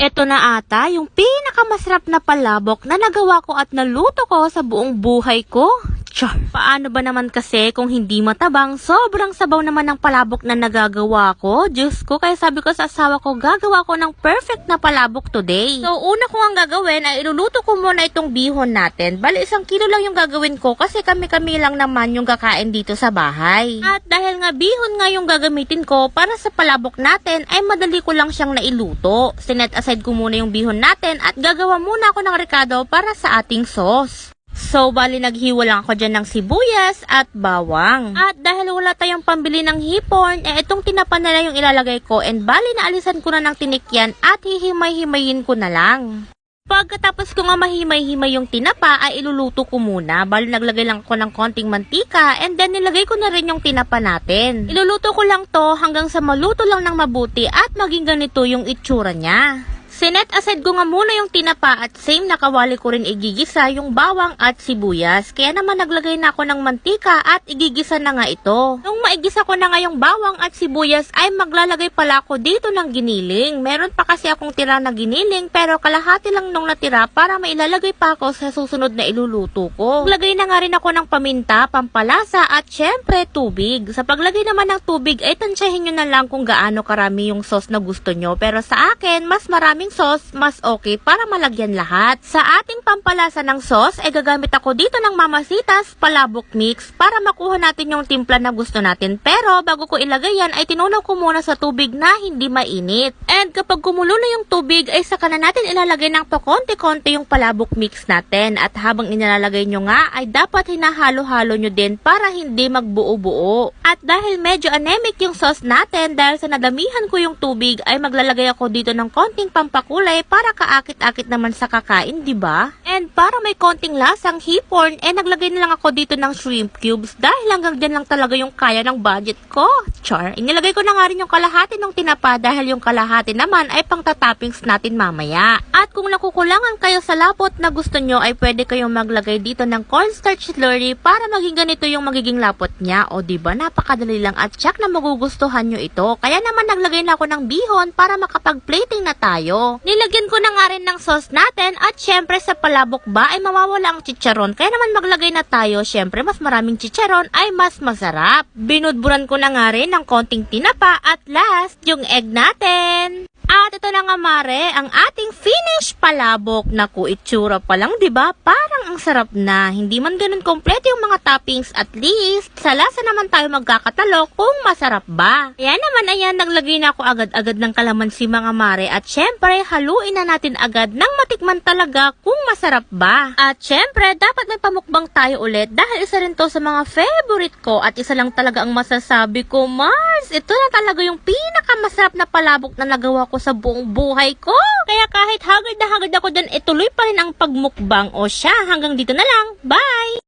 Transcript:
Eto na ata yung pinakamasarap na palabok na nagawa ko at naluto ko sa buong buhay ko. Char! Paano ba naman kasi kung hindi matabang, sobrang sabaw naman ng palabok na nagagawa ko. Diyos ko, kaya sabi ko sa asawa ko, gagawa ko ng perfect na palabok today. So, una ko ang gagawin ay iluluto ko muna itong bihon natin. Bali, 1 kilo lang yung gagawin ko kasi kami-kami lang naman yung kakain dito sa bahay. At dahil nga bihon nga yung gagamitin ko para sa palabok natin, ay madali ko lang siyang nailuto. Sinet aside ko muna yung bihon natin at gagawa muna ako ng rekado para sa ating sauce. So, bali naghiwa lang ako dyan ng sibuyas at bawang. At dahil wala tayong pambili ng hipon, itong tinapa na lang yung ilalagay ko and bali naalisan ko na ng tinikyan at hihimay-himayin ko na lang. Pagkatapos ko nga mahimay-himay yung tinapa ay iluluto ko muna. Bali naglagay lang ako ng konting mantika and then nilagay ko na rin yung tinapa natin. Iluluto ko lang to hanggang sa maluto lang ng mabuti at maging ganito yung itsura niya. Sinet aside ko nga muna yung tinapa at same nakawali ko rin igigisa yung bawang at sibuyas. Kaya naman naglagay na ako ng mantika at igigisa na nga ito. Nung maigisa ko na nga yung bawang at sibuyas ay maglalagay pala ako dito ng giniling. Meron pa kasi akong tira na giniling pero kalahati lang nung natira para mailalagay pa ako sa susunod na iluluto ko. Maglagay na nga rin ako ng paminta, pampalasa at syempre tubig. Sa paglagay naman ng tubig ay tansyahin nyo na lang kung gaano karami yung sauce na gusto nyo. Pero sa akin, mas maraming sauce, mas okay para malagyan lahat. Sa ating pampalasa ng sauce, ay gagamit ako dito ng Mamasitas Palabok Mix para makuha natin yung timpla na gusto natin. Pero bago ko ilagay yan, ay tinunaw ko muna sa tubig na hindi mainit. And kapag kumulo na yung tubig, ay saka na natin ilalagay ng pakonti-konti yung palabok mix natin. At habang inilalagay nyo nga, ay dapat hinahalo-halo nyo din para hindi magbuo-buo. At dahil medyo anemic yung sauce natin, dahil sa nadamihan ko yung tubig, ay maglalagay ako dito ng konting pampakulay para kaakit-akit naman sa kakain, di ba? And para may konting lasang hipon, naglagay na lang ako dito ng shrimp cubes dahil hanggang dyan lang talaga yung kaya ng budget ko. Char! Inilagay ko na nga rin yung kalahati ng tinapa dahil yung kalahati naman ay pang tatoppings natin mamaya. At kung nakukulangan kayo sa lapot na gusto nyo, ay pwede kayong maglagay dito ng cornstarch slurry para maging ganito yung magiging lapot niya. O di ba napakadali lang at tsak na magugustuhan nyo ito. Kaya naman naglagay na ako ng bihon para makapag-plating na tayo. Nilagyan ko na nga rin ng sauce natin at syempre sa palabok ba ay mawawala ang chicharon. Kaya naman maglagay na tayo. Syempre mas maraming chicharon ay mas masarap. Binudburan ko na nga rin ng konting tinapa at last yung egg natin. At ito na nga mare, ang ating finished palabok. Naku, itsura pa lang, diba? Parang ang sarap na. Hindi man ganun kompleto yung mga toppings, at least sa lasa naman tayo magkakatalo kung masarap ba. Kaya naman ayan, naglagay na ako agad-agad ng kalamansi mga mare. At syempre, haluin na natin agad nang matikman talaga kung masarap ba. At syempre, dapat may pamukbang tayo ulit dahil isa rin to sa mga favorite ko. At isa lang talaga ang masasabi ko, Mars, ito na talaga yung pinakamasarap na palabok na nagawa ko sa buong buhay ko. Kaya kahit hagad na hagad ako dyan, ituloy pa rin ang pagmukbang. O siya, hanggang dito na lang. Bye!